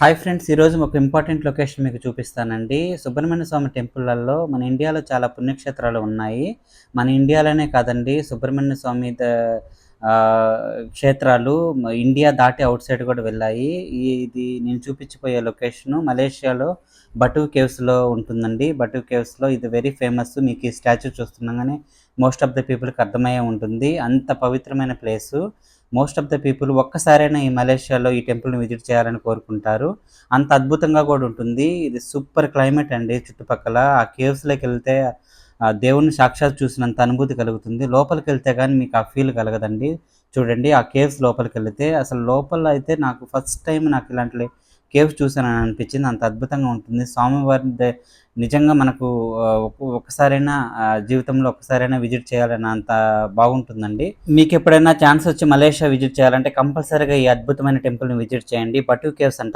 Hi friends, ఈరోజు ఒక important location మీకు చూపిస్తానండి. సుబ్రహ్మణ్య స్వామి టెంపుల్లలో మన ఇండియాలో చాలా పుణ్యక్షేత్రాలు ఉన్నాయి. మన ఇండియాలోనే కాదండి, సుబ్రహ్మణ్య స్వామి క్షేత్రాలు ఇండియా దాటి అవుట్ సైడ్ కూడా వెళ్ళాయి. ఇది నేను చూపించిపోయే లొకేషను మలేషియాలో బటు కేవ్స్లో ఉంటుందండి. బటు కేవ్స్లో ఇది వెరీ ఫేమస్. మీకు ఈ స్టాచ్యూ చూస్తుండగానే మోస్ట్ ఆఫ్ ద పీపుల్కి అర్థమయ్యే ఉంటుంది. అంత పవిత్రమైన place. Most of the people ఒక్కసారైనా ఈ మలేషియాలో ఈ టెంపుల్ని విజిట్ చేయాలని కోరుకుంటారు. అంత అద్భుతంగా కూడా ఉంటుంది. ఇది సూపర్ క్లైమేట్ అండి. చుట్టుపక్కల ఆ కేవ్స్లోకి వెళ్తే ఆ దేవుణ్ణి సాక్షాత్ చూసినంత అనుభూతి కలుగుతుంది. లోపలికి వెళ్తే కానీ మీకు ఆ ఫీల్ కలగదండి. చూడండి, ఆ కేవ్స్ లోపలికి వెళితే అసలు లోపల అయితే నాకు ఫస్ట్ టైం నాకు ఇలాంటి కేవ్స్ చూసానని అనిపించింది. అంత అద్భుతంగా ఉంటుంది. స్వామివారి నిజంగా మనకు ఒక్కసారైనా జీవితంలో ఒక్కసారైనా విజిట్ చేయాలని అంత బాగుంటుందండి. మీకు ఎప్పుడైనా ఛాన్స్ వచ్చి మలేషియా విజిట్ చేయాలంటే కంపల్సరీగా ఈ అద్భుతమైన టెంపుల్ని విజిట్ చేయండి. బటు కేవ్స్ అంటారు.